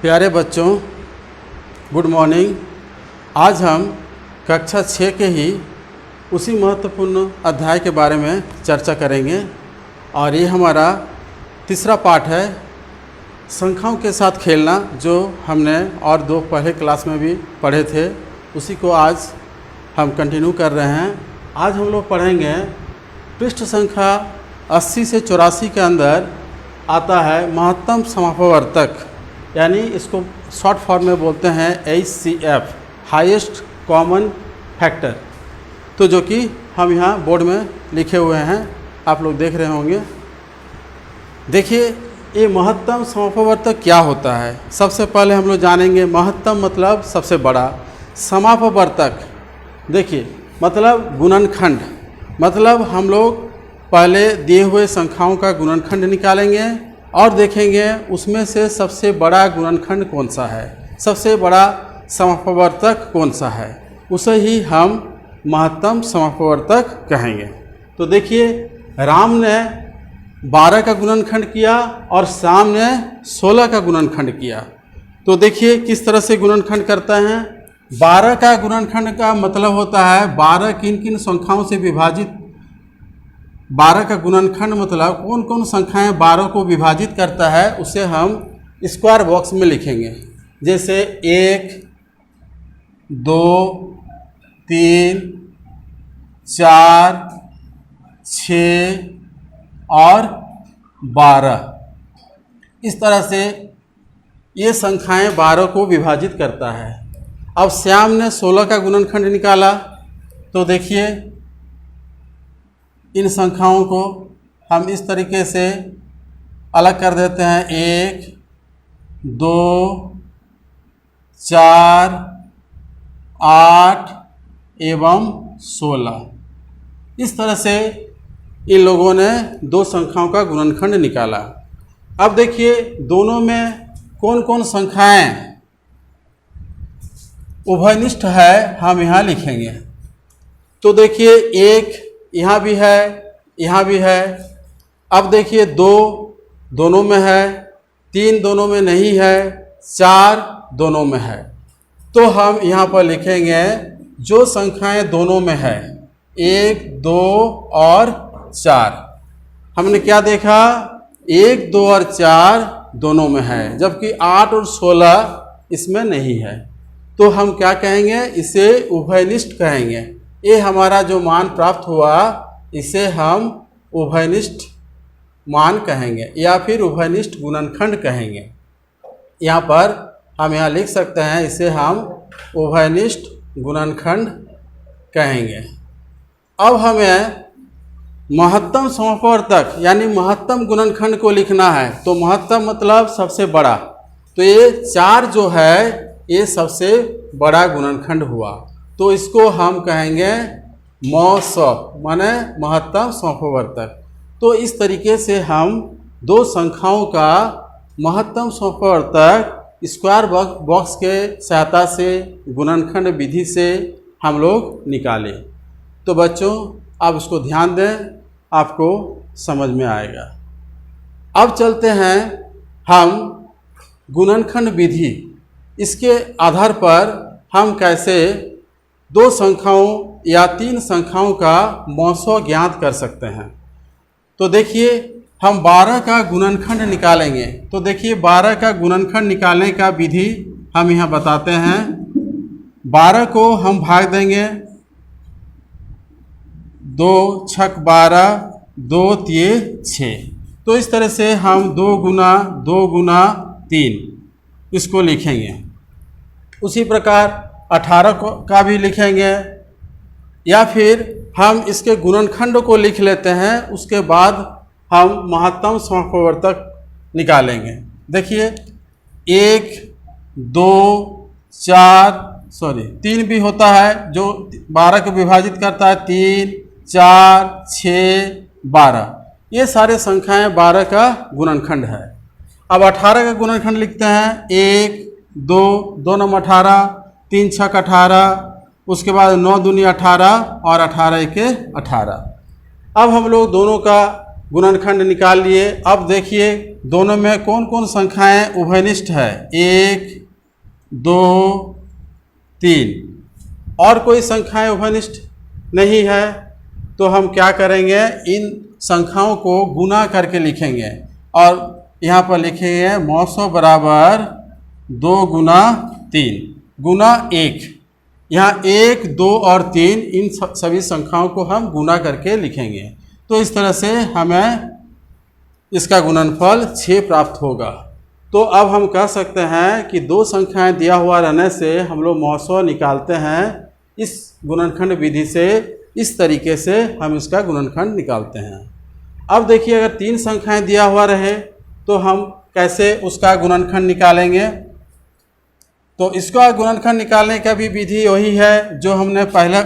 प्यारे बच्चों, good morning. आज हम कक्षा 6 के ही उसी महत्वपूर्ण अध्याय के बारे में चर्चा करेंगे और ये हमारा तीसरा पाठ है, संख्याओं के साथ खेलना, जो हमने और दो पहले क्लास में भी पढ़े थे। उसी को आज हम कंटिन्यू कर रहे हैं। आज हम लोग पढ़ेंगे पृष्ठ संख्या 80 से 84 के अंदर आता है महत्तम समापवर्तक, यानी इसको शॉर्ट फॉर्म में बोलते हैं HCF, हाईएस्ट कॉमन फैक्टर। तो जो कि हम यहाँ बोर्ड में लिखे हुए हैं, आप लोग देख रहे होंगे। देखिए, ये महत्तम समापवर्तक क्या होता है। सबसे पहले हम लोग जानेंगे महत्तम मतलब सबसे बड़ा, समापवर्तक देखिए मतलब गुणनखंड, मतलब हम लोग पहले दिए हुए संख्याओं का गुणनखंड निकालेंगे और देखेंगे उसमें से सबसे बड़ा गुणनखंड कौन सा है, सबसे बड़ा समापवर्तक कौन सा है, उसे ही हम महत्तम समापवर्तक कहेंगे। तो देखिए, राम ने 12 का गुणनखंड किया और श्याम ने 16 का गुणनखंड किया। तो देखिए किस तरह से गुणनखंड करता है। 12 का गुणनखंड का मतलब होता है 12 किन किन संख्याओं से विभाजित। 12 का गुणनखंड मतलब कौन कौन संख्याएं 12 को विभाजित करता है, उसे हम स्क्वायर बॉक्स में लिखेंगे। जैसे 1, 2, 3, 4, 6 और 12। इस तरह से ये संख्याएं 12 को विभाजित करता है। अब श्याम ने 16 का गुणनखंड निकाला। तो देखिए, इन संख्याओं को हम इस तरीके से अलग कर देते हैं। 1, 2, 4, 8 एवं 16। इस तरह से इन लोगों ने दो संख्याओं का गुणनखंड निकाला। अब देखिए, दोनों में कौन कौन संख्याएं उभयनिष्ठ है, हम यहाँ लिखेंगे। तो देखिए, 1 यहाँ भी है, यहाँ भी है। अब देखिए, 2 दोनों में है, 3 दोनों में नहीं है, 4 दोनों में है। तो हम यहाँ पर लिखेंगे जो संख्याएं दोनों में है, 1, 2 और 4। हमने क्या देखा, 1, 2 और 4 दोनों में है, जबकि 8 और 16 इसमें नहीं है। तो हम क्या कहेंगे, इसे उभयनिष्ठ कहेंगे। ये हमारा जो मान प्राप्त हुआ, इसे हम उभयनिष्ठ मान कहेंगे या फिर उभयनिष्ठ गुणनखंड कहेंगे। यहाँ पर हम यहाँ लिख सकते हैं, इसे हम उभयनिष्ठ गुणनखंड कहेंगे। अब हमें महत्तम समापवर्तक यानी महत्तम गुणनखंड को लिखना है। तो महत्तम मतलब सबसे बड़ा। तो ये 4 जो है, ये सबसे बड़ा गुणनखंड हुआ। तो इसको हम कहेंगे मौस, माने महत्तम समापवर्तक। तो इस तरीके से हम दो संख्याओं का महत्तम समापवर्तक स्क्वायर बॉक्स के सहायता से, गुणनखंड विधि से हम लोग निकाले। तो बच्चों, आप इसको ध्यान दें, आपको समझ में आएगा। अब चलते हैं हम गुणनखंड विधि। इसके आधार पर हम कैसे दो संख्याओं या 3 संख्याओं का मौसो ज्ञात कर सकते हैं। तो देखिए, हम 12 का गुणनखंड निकालेंगे। तो देखिए, 12 का गुणनखंड निकालने का विधि हम यहाँ बताते हैं। 12 को हम भाग देंगे, 2 छक 12, 2 तिये 6। तो इस तरह से हम 2 गुना 2 गुना 3 इसको लिखेंगे। उसी प्रकार 18 का भी लिखेंगे, या फिर हम इसके गुणनखंड को लिख लेते हैं। उसके बाद हम महत्तम समापवर्तक निकालेंगे। देखिए, 1, 2, 3 भी होता है, जो 12 को विभाजित करता है। 3, 4, 6, 12, ये सारे संख्याएं 12 का गुणनखंड है। अब 18 का गुणनखंड लिखते हैं। 1, 2, 2 नम 18, 3 छक 18, उसके बाद 9 दूनी 18 और 18 के 18। अब हम लोग दोनों का गुणनखंड निकाल लिए। अब देखिए दोनों में कौन कौन संख्याएं उभयनिष्ठ है, 1 2 3, और कोई संख्याएं उभयनिष्ठ नहीं है। तो हम क्या करेंगे, इन संख्याओं को गुना करके लिखेंगे और यहाँ पर लिखेंगे मौसो बराबर 2 गुना 3 गुना 1। यहाँ 1 2 और 3 इन सभी संख्याओं को हम गुना करके लिखेंगे। तो इस तरह से हमें इसका गुणनफल 6 प्राप्त होगा। तो अब हम कह सकते हैं कि दो संख्याएं दिया हुआ रहने से हम लोग मौसो निकालते हैं इस गुणनखंड विधि से। इस तरीके से हम इसका गुणनखंड निकालते हैं। अब देखिए अगर 3 संख्याएं दिया हुआ रहे तो हम कैसे उसका गुणनखंड निकालेंगे। तो इसका गुणनखंड निकालने का भी विधि वही है जो हमने पहले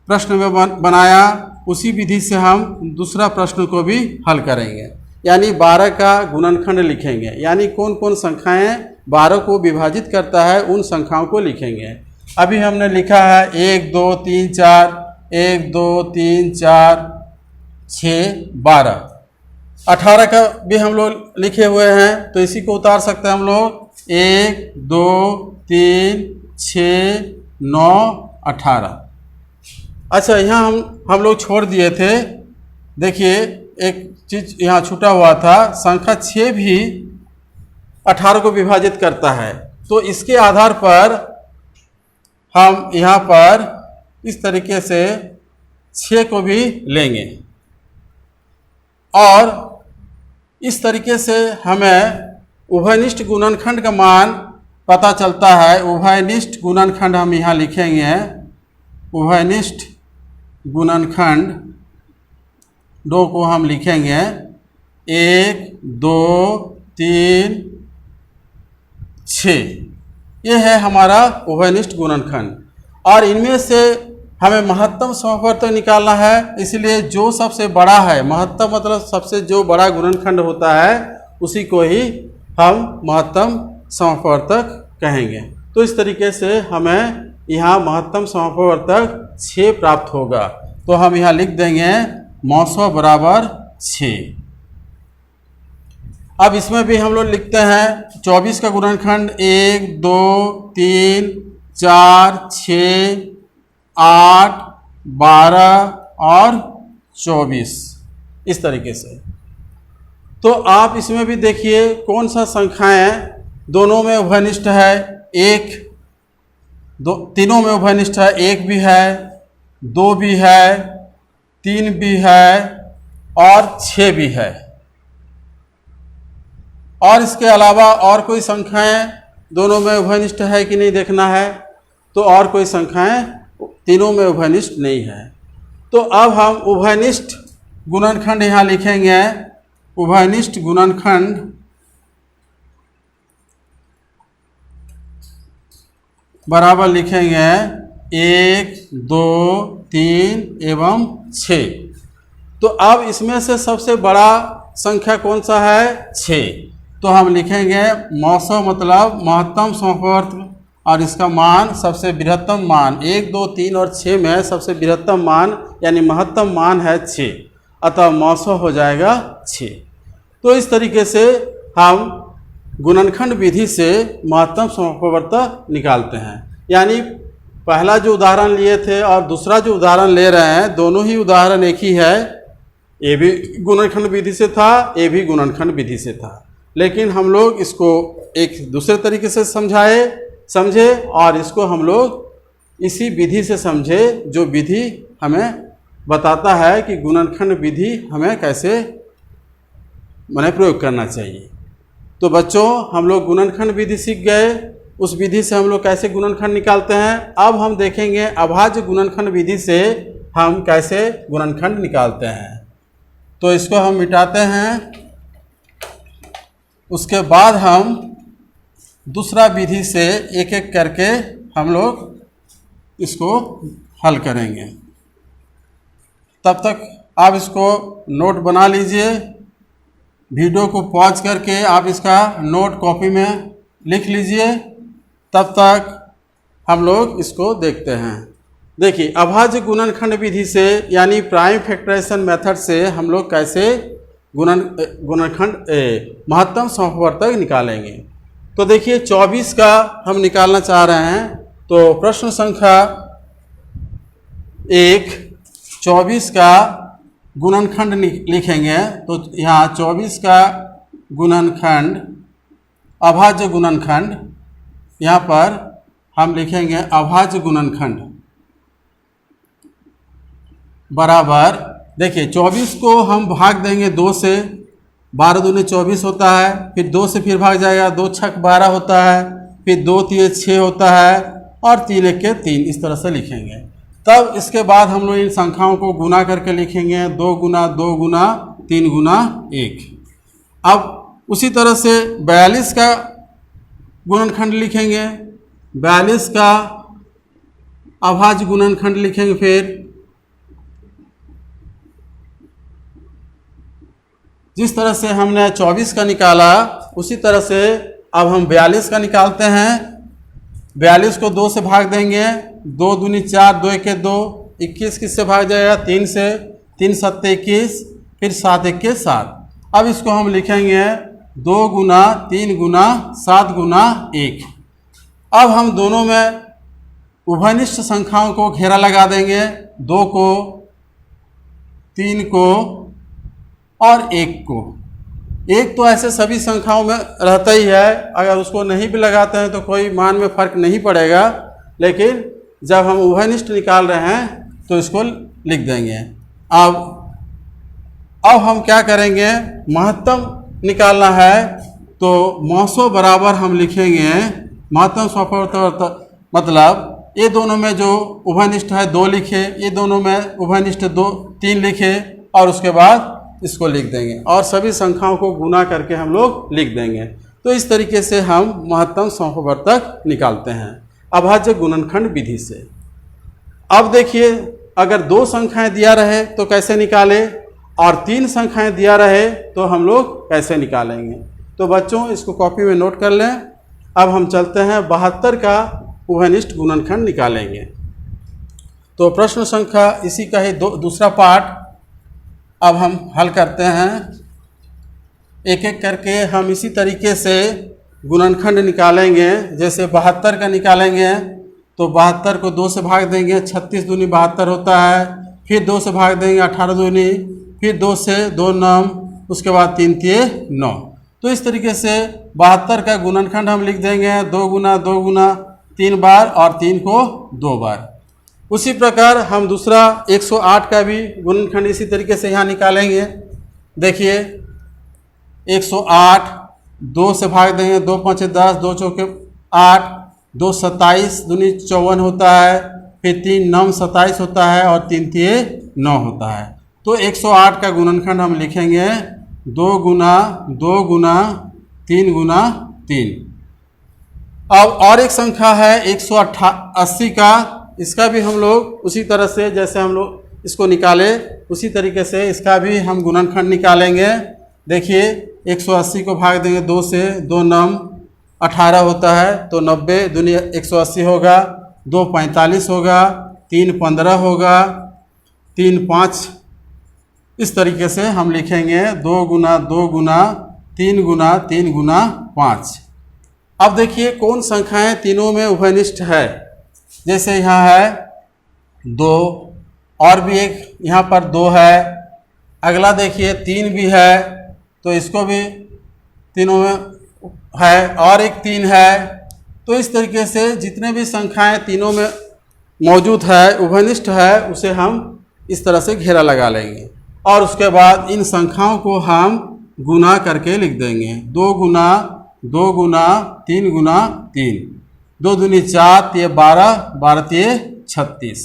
प्रश्न में बनाया, उसी विधि से हम दूसरा प्रश्न को भी हल करेंगे। यानी 12 का गुणनखंड लिखेंगे, यानी कौन कौन संख्याएं 12 को विभाजित करता है उन संख्याओं को लिखेंगे। अभी हमने लिखा है 1 2 3 4, 1 2 3 4 6 12, 18 का भी हम लोग लिखे हुए हैं, तो इसी को उतार सकते हैं हम लोग। 1 2 3 6 9 18। अच्छा, यहाँ हम लोग छोड़ दिए थे, देखिए एक चीज यहाँ छूटा हुआ था, संख्या 6 भी 18 को विभाजित करता है। तो इसके आधार पर हम यहाँ पर इस तरीके से 6 को भी लेंगे और इस तरीके से हमें उभयनिष्ठ गुणनखंड का मान पता चलता है। उभयनिष्ठ गुणनखंड हम यहाँ लिखेंगे, उभयनिष्ठ गुणनखंड दो को हम लिखेंगे 1 2 3 6। ये है हमारा उभयनिष्ठ गुणनखंड और इनमें से हमें महत्तम समापवर्तक निकालना है। इसलिए जो सबसे बड़ा है, महत्तम मतलब सबसे जो बड़ा गुणनखंड होता है उसी को ही हम महत्तम समापवर्तक कहेंगे। तो इस तरीके से हमें यहाँ महत्तम समापवर्तक 6 प्राप्त होगा। तो हम यहाँ लिख देंगे मौसो बराबर 6। अब इसमें भी हम लोग लिखते हैं 24 का गुणनखंड 1 2 3 4 6 8 12 और 24, इस तरीके से। तो आप इसमें भी देखिए कौन सा संख्याएं दोनों में उभयनिष्ठ है। तीनों में उभयनिष्ठ है, 1 भी है, 2 भी है, 3 भी है और 6 भी है। और इसके अलावा और कोई संख्याएं दोनों में उभयनिष्ठ है कि नहीं देखना है। तो और कोई संख्याएं तीनों में उभयनिष्ठ नहीं है। तो अब हम उभयनिष्ठ गुणनखंड यहाँ लिखेंगे। उभयनिष्ठ गुणनखंड बराबर लिखेंगे 1 2 3 एवं 6। तो अब इसमें से सबसे बड़ा संख्या कौन सा है, 6। तो हम लिखेंगे मौसो मतलब महत्तम समापवर्तक और इसका मान सबसे बृहत्तम मान 1 2 3 और 6 में सबसे बृहत्तम मान यानी महत्तम मान है 6, अतः मौसो हो जाएगा 6। तो इस तरीके से हम गुणनखंड विधि से महत्तम समापवर्तक निकालते हैं। यानी पहला जो उदाहरण लिए थे और दूसरा जो उदाहरण ले रहे हैं, दोनों ही उदाहरण एक ही है। ये भी गुणनखंड विधि से था, ये भी गुणनखंड विधि से था, लेकिन हम लोग इसको एक दूसरे तरीके से समझे और इसको हम लोग इसी विधि से समझे जो विधि हमें बताता है कि गुणनखंड विधि हमें कैसे प्रयोग करना चाहिए। तो बच्चों, हम लोग गुणनखंड विधि सीख गए, उस विधि से हम लोग कैसे गुणनखंड निकालते हैं। अब हम देखेंगे अभाज्य गुणनखंड विधि से हम कैसे गुणनखंड निकालते हैं। तो इसको हम मिटाते हैं, उसके बाद हम दूसरा विधि से एक एक करके हम लोग इसको हल करेंगे। तब तक आप इसको नोट बना लीजिए, वीडियो को पॉज करके आप इसका नोट कॉपी में लिख लीजिए। तब तक हम लोग इसको देखते हैं। देखिए, अभाज्य गुणनखंड विधि से यानी प्राइम फैक्टराइजेशन मेथड से हम लोग कैसे गुणनखंड महत्तम समवर्तक निकालेंगे। तो देखिए 24 का हम निकालना चाह रहे हैं, तो प्रश्न संख्या 1 24 का गुणनखंड लिखेंगे। तो यहाँ 24 का गुणनखंड, अभाज्य गुणनखंड, यहाँ पर हम लिखेंगे अभाज्य गुणनखंड बराबर, देखिए 24 को हम भाग देंगे 2 से, 12 दूनी 24 होता है, फिर 2 से फिर भाग जाएगा, 2 छक 12 होता है, फिर 2 तिये 6 होता है और 3 एक के 3, इस तरह से लिखेंगे। तब इसके बाद हम लोग इन संख्याओं को गुना करके लिखेंगे, 2 गुना 2 गुना 3 गुना 1। अब उसी तरह से 42 का गुणनखंड लिखेंगे, 42 का अभाज्य गुणनखंड लिखेंगे। फिर जिस तरह से हमने 24 का निकाला उसी तरह से अब हम 42 का निकालते हैं। 42 को 2 से भाग देंगे, 2 दूनी 4, 2 एक 2, 21 किससे भाग जाएगा, 3 से, 3 सत्ते 21, फिर 7 एक 7। अब इसको हम लिखेंगे 2 गुना 3 गुना 7 गुना 1। अब हम दोनों में उभयनिष्ठ संख्याओं को घेरा लगा देंगे, 2 को, 3 को और 1 को। 1 तो ऐसे सभी संख्याओं में रहता ही है, अगर उसको नहीं भी लगाते हैं तो कोई मान में फर्क नहीं पड़ेगा, लेकिन जब हम उभयनिष्ठ निकाल रहे हैं तो इसको लिख देंगे। अब हम क्या करेंगे, महत्तम निकालना है, तो मौसो बराबर हम लिखेंगे महत्तम समवर्तक, मतलब ये दोनों में जो उभयनिष्ठ है 2 लिखे, ये दोनों में उभयनिष्ठ 2 3 लिखे और उसके बाद इसको लिख देंगे और सभी संख्याओं को गुना करके हम लोग लिख देंगे। तो इस तरीके से हम महत्तम समवर्तक निकालते हैं अभाज्य गुणनखंड विधि से। अब देखिए अगर 2 संख्याएं दिया रहे तो कैसे निकाले और 3 संख्याएं दिया रहे तो हम लोग कैसे निकालेंगे। तो बच्चों इसको कॉपी में नोट कर लें। अब हम चलते हैं 72 का उभयनिष्ठ गुणनखंड निकालेंगे। तो प्रश्न संख्या इसी का ही दूसरा पार्ट अब हम हल करते हैं। एक एक करके हम इसी तरीके से गुणनखंड निकालेंगे। जैसे 72 का निकालेंगे तो 72 को 2 से भाग देंगे, 36 दूनी 72 होता है, फिर 2 से भाग देंगे 18 दूनी, फिर 2 से 2 9, उसके बाद 3 तिये 9। तो इस तरीके से 72 का गुणनखंड हम लिख देंगे 2 गुना 3 बार और 3 को 2 बार। उसी प्रकार हम दूसरा 108 का भी गुणनखंड इसी तरीके से यहाँ निकालेंगे। देखिए 108 2 से भाग देंगे, 2 5 10, 2 चौके 8, 2 27 दूनी 54 होता है, फिर 3 9 27 होता है और 3 तिये 9 होता है। तो 108 का गुणनखंड हम लिखेंगे 2 गुना 3 गुना 3। अब और एक संख्या है 180 का, इसका भी हम लोग उसी तरह से जैसे हम लोग इसको निकाले उसी तरीके से इसका भी हम गुणनखंड निकालेंगे। देखिए 180 को भाग देंगे 2 से, 2 9 18 होता है, तो 90 दूनी 180 होगा, 2 45 होगा, 3 15 होगा, 3 5, इस तरीके से हम लिखेंगे 2 गुना 3 गुना 5। अब देखिए कौन संख्याएं तीनों में उभयनिष्ठ है। जैसे यहाँ है 2 और भी एक यहाँ पर 2 है, अगला देखिए 3 भी है तो इसको भी तीनों में है, और एक 3 है। तो इस तरीके से जितने भी संख्याएं तीनों में मौजूद है उभयनिष्ठ है उसे हम इस तरह से घेरा लगा लेंगे और उसके बाद इन संख्याओं को हम गुना करके लिख देंगे। 2 गुना 3 गुना 3, 2 दूनी 4, तिये 12, 12 तिये 36।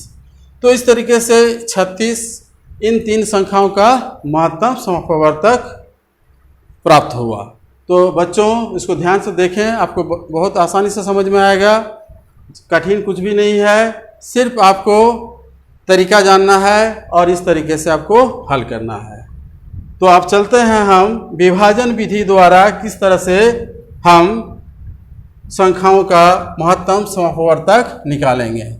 तो इस तरीके से 36 इन 3 संख्याओं का महत्तम समवर्तक प्राप्त हुआ। तो बच्चों इसको ध्यान से देखें, आपको बहुत आसानी से समझ में आएगा, कठिन कुछ भी नहीं है, सिर्फ आपको तरीका जानना है और इस तरीके से आपको हल करना है। तो आप चलते हैं हम विभाजन विधि द्वारा किस तरह से हम संख्याओं का महत्तम समवर्तक निकालेंगे।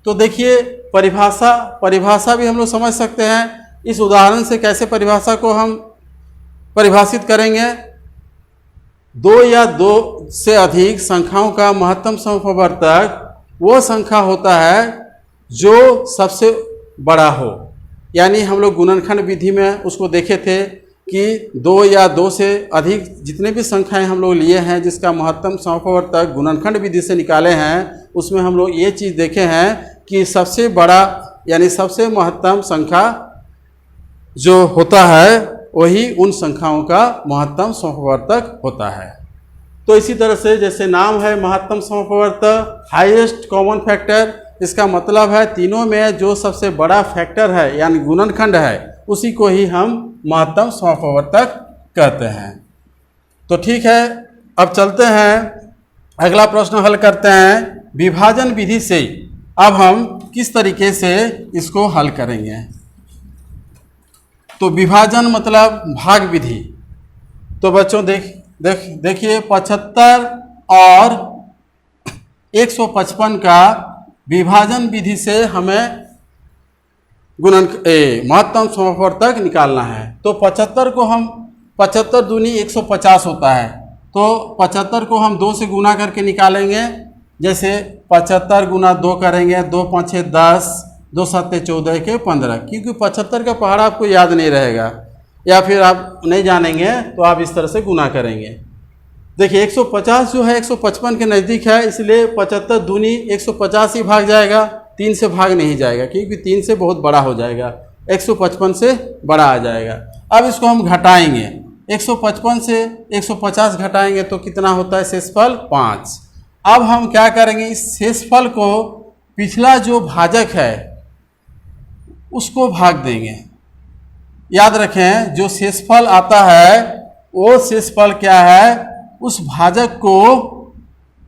तो देखिए परिभाषा भी हम लोग समझ सकते हैं। इस उदाहरण से कैसे परिभाषा को हम परिभाषित करेंगे। दो या दो से अधिक संख्याओं का महत्तम समप्रवर्तक वो संख्या होता है जो सबसे बड़ा हो। यानी हम लोग गुणनखंड विधि में उसको देखे थे कि दो या दो से अधिक जितने भी संख्याएं हम लोग लिए हैं जिसका महत्तम समप्रवर्तक गुणनखंड विधि से निकाले हैं, उसमें हम लोग ये चीज़ देखे हैं कि सबसे बड़ा यानी सबसे महत्तम संख्या जो होता है वही उन संख्याओं का महत्तम समप्रवर्तक होता है। तो इसी तरह से जैसे नाम है महत्तम समप्रवर्तक, हाईएस्ट कॉमन फैक्टर, इसका मतलब है तीनों में जो सबसे बड़ा फैक्टर है यानी गुणनखंड है उसी को ही हम महत्तम समप्रवर्तक कहते हैं। तो ठीक है, अब चलते हैं अगला प्रश्न हल करते हैं। विभाजन विधि से अब हम किस तरीके से इसको हल करेंगे। तो विभाजन मतलब भाग विधि। तो बच्चों देखिए 75 और 155 का विभाजन विधि से हमें महत्तम समप्रवर्तक निकालना है। तो 75 को हम 75 दूनी 150 होता है, तो 75 को हम 2 से गुना करके निकालेंगे। जैसे 75 गुना 2 करेंगे, 2 5 10, 2 7 14 के 15, क्योंकि 75 का पहाड़ा आपको याद नहीं रहेगा या फिर आप नहीं जानेंगे तो आप इस तरह से गुना करेंगे। देखिए 150 जो है 155 के नज़दीक है, इसलिए 75 दूनी 150 ही भाग जाएगा, 3 से भाग नहीं जाएगा क्योंकि 3 से बहुत बड़ा हो जाएगा, 155 से बड़ा आ जाएगा। अब इसको हम घटाएंगे, 155 से 150 घटाएंगे तो कितना होता है शेषफल 5। अब हम क्या करेंगे, इस शेषफल को पिछला जो भाजक है उसको भाग देंगे। याद रखें जो शेषफल आता है वो शेषफल क्या है, उस भाजक को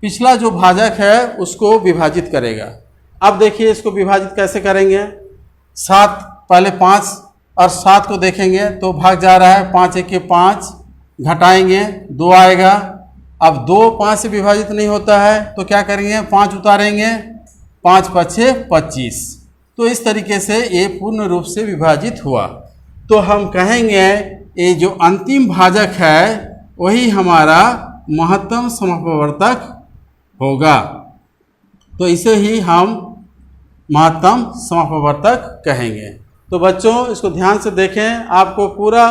पिछला जो भाजक है उसको विभाजित करेगा। अब देखिए इसको विभाजित कैसे करेंगे। 7 पहले 5 और 7 को देखेंगे तो भाग जा रहा है, 5 1 के 5, घटाएंगे 2 आएगा। अब 2 5 से विभाजित नहीं होता है तो क्या करेंगे, 5 उतारेंगे, 5 5 25। तो इस तरीके से ये पूर्ण रूप से विभाजित हुआ। तो हम कहेंगे ये जो अंतिम भाजक है वही हमारा महत्तम समप्रवर्तक होगा। तो इसे ही हम महत्तम समप्रवर्तक कहेंगे। तो बच्चों इसको ध्यान से देखें, आपको पूरा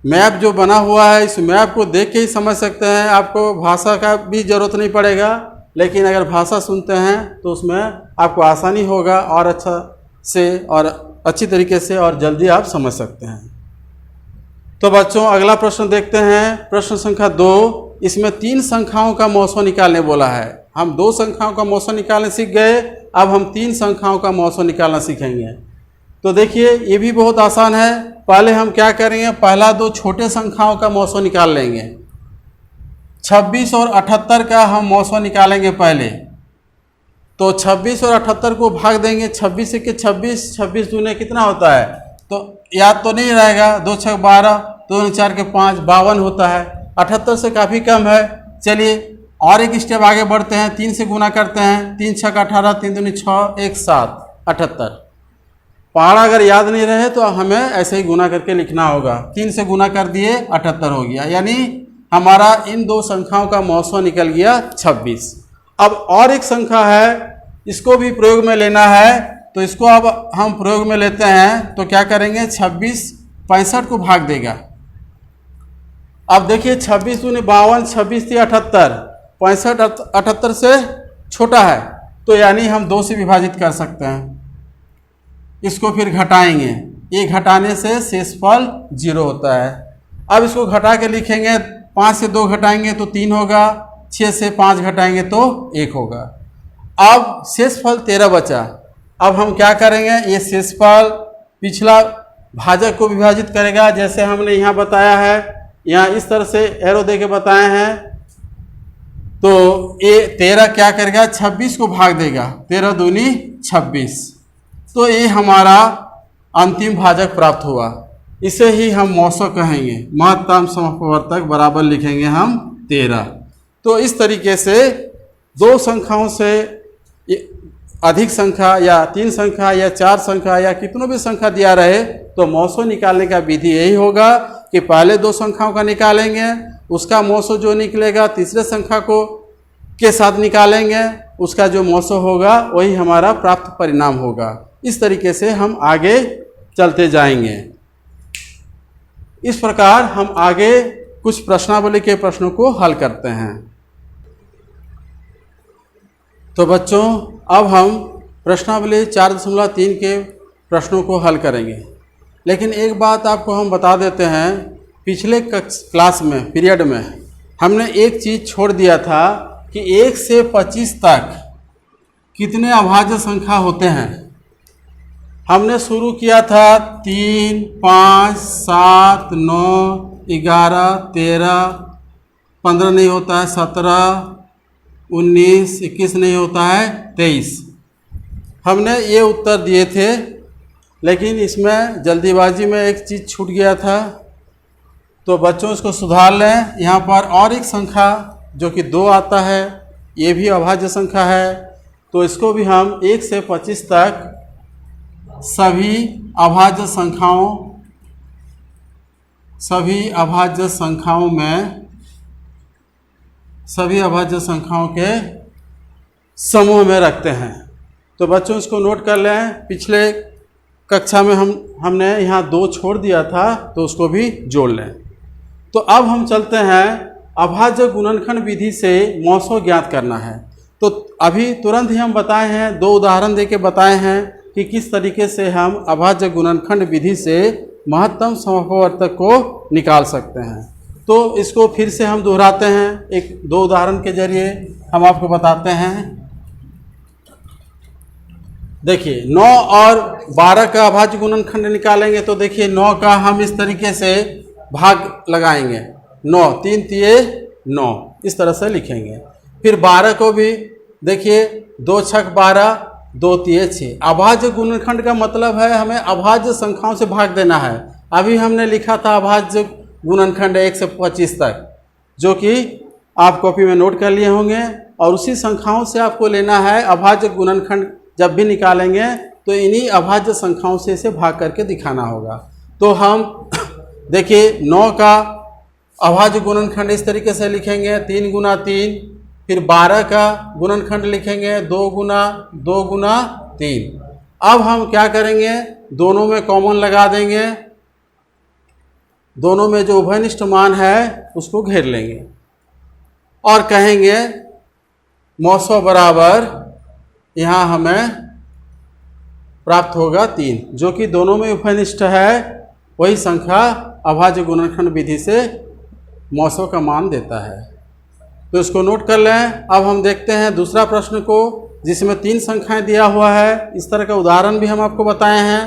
मैप जो बना हुआ है इस मैप को देख के ही समझ सकते हैं, आपको भाषा का भी ज़रूरत नहीं पड़ेगा। लेकिन अगर भाषा सुनते हैं तो उसमें आपको आसानी होगा और अच्छा से और अच्छी तरीके से और जल्दी आप समझ सकते हैं। तो बच्चों अगला प्रश्न देखते हैं, प्रश्न संख्या 2। इसमें 3 संख्याओं का मौसम निकालने बोला है। हम 2 संख्याओं का मौसम निकालने सीख गए, अब हम 3 संख्याओं का मौसम निकालना सीखेंगे। तो देखिए ये भी बहुत आसान है। पहले हम क्या करेंगे, पहला 2 छोटे संख्याओं का मौसम निकाल लेंगे। 26 और 78 का हम मौसम निकालेंगे पहले। तो 26 और 78 को भाग देंगे, 26 से 26, 26 दूने कितना होता है, तो याद तो नहीं रहेगा, 2 6 12, 2 4 के 5, 52 होता है। 78 से काफ़ी कम है। चलिए और एक स्टेप आगे बढ़ते हैं, 3 से गुना करते हैं, 3 6 18, 3 दूनी 6, 1 7, 78। पहाड़ा अगर याद नहीं रहे तो हमें ऐसे ही गुना करके लिखना होगा। 3 से गुना कर दिए 78 हो गया, यानी हमारा इन 2 संख्याओं का मौसम निकल गया 26। अब और एक संख्या है, इसको भी प्रयोग में लेना है, तो इसको अब हम प्रयोग में लेते हैं। तो क्या करेंगे, 26 65 को भाग देगा। अब देखिए 26 दूनी 52, 26 थी 78, 65 78 से छोटा है, तो यानी हम 2 से विभाजित कर सकते हैं। इसको फिर घटाएंगे, ये घटाने से शेषफल 0 होता है। अब इसको घटा के लिखेंगे, 5 से 2 घटाएंगे तो 3 होगा, 6 से 5 घटाएंगे तो 1 होगा। अब शेषफल 13 बचा। अब हम क्या करेंगे, ये शेषफल पिछला भाजक को विभाजित करेगा, जैसे हमने यहाँ बताया है, यहाँ इस तरह से एरो दे के बताए हैं। तो ये 13 क्या करेगा, 26 को भाग देगा, 13 दूनी 26। तो ये हमारा अंतिम भाजक प्राप्त हुआ। इसे ही हम मौसम कहेंगे, महत्तम समप्रवर्तक बराबर लिखेंगे हम 13। तो इस तरीके से 2 संख्याओं से अधिक संख्या या 3 संख्या या 4 संख्या या कितनों भी संख्या दिया रहे तो मौसम निकालने का विधि यही होगा कि पहले दो संख्याओं का निकालेंगे, उसका मौसो जो निकलेगा तीसरे संख्या को के साथ निकालेंगे, उसका जो मौसो होगा वही हमारा प्राप्त परिणाम होगा। इस तरीके से हम आगे चलते जाएंगे। इस प्रकार हम आगे कुछ प्रश्नावली के प्रश्नों को हल करते हैं। तो बच्चों, अब हम प्रश्नावली 4.3 के प्रश्नों को हल करेंगे। लेकिन एक बात आपको हम बता देते हैं, पिछले क्लास में पीरियड में हमने एक चीज़ छोड़ दिया था कि 1 से 25 तक कितने अभाज्य संख्या होते हैं। हमने शुरू किया था 3, 5, 7, 9, 11, 13, 15 नहीं होता है, 17, 19, 21 नहीं होता है, 23। हमने ये उत्तर दिए थे, लेकिन इसमें जल्दीबाजी में एक चीज़ छूट गया था। तो बच्चों इसको सुधार लें। यहाँ पर और एक संख्या जो कि 2 आता है, ये भी अभाज्य संख्या है। तो इसको भी हम 1 से 25 तक सभी अभाज्य संख्याओं के समूह में रखते हैं। तो बच्चों इसको नोट कर लें। पिछले कक्षा में हमने यहाँ 2 छोड़ दिया था, तो उसको भी जोड़ लें। तो अब हम चलते हैं, अभाज्य गुणनखंड विधि से मौसो ज्ञात करना है। तो अभी तुरंत ही हम बताए हैं, 2 उदाहरण देके बताए हैं कि किस तरीके से हम अभाज्य गुणनखंड विधि से महत्तम समअपवर्तक को निकाल सकते हैं। तो इसको फिर से हम दोहराते हैं, 1-2 उदाहरण के जरिए हम आपको बताते हैं। देखिए, 9 और 12 का अभाज्य गुणनखंड निकालेंगे। तो देखिए, 9 का हम इस तरीके से भाग लगाएंगे, 9 3 तिये 9, इस तरह से लिखेंगे। फिर 12 को भी देखिए, 2 छक 12, 2 तिये 6। अभाज्य गुणनखंड का मतलब है हमें अभाज्य संख्याओं से भाग देना है। अभी हमने लिखा था अभाज्य गुणनखंड 1 से 25 तक, जो कि आप कॉपी में नोट कर लिए होंगे। और उसी संख्याओं से आपको लेना है अभाज्य गुणनखंड। जब भी निकालेंगे तो इन्हीं अभाज्य संख्याओं से इसे भाग करके दिखाना होगा। तो हम देखिए, 9 का अभाज्य गुणनखंड इस तरीके से लिखेंगे, 3 गुना 3। फिर 12 का गुणनखंड लिखेंगे, 2 गुना 2 गुना 3। अब हम क्या करेंगे, दोनों में कॉमन लगा देंगे, दोनों में जो उभयनिष्ठ मान है उसको घेर लेंगे और कहेंगे मौसो बराबर, यहाँ हमें प्राप्त होगा 3, जो कि दोनों में उभयनिष्ठ है। वही संख्या अभाज्य गुणनखंड विधि से मौसो का मान देता है। तो इसको नोट कर लें। अब हम देखते हैं दूसरा प्रश्न को, जिसमें 3 संख्याएं दिया हुआ है। इस तरह का उदाहरण भी हम आपको बताए हैं।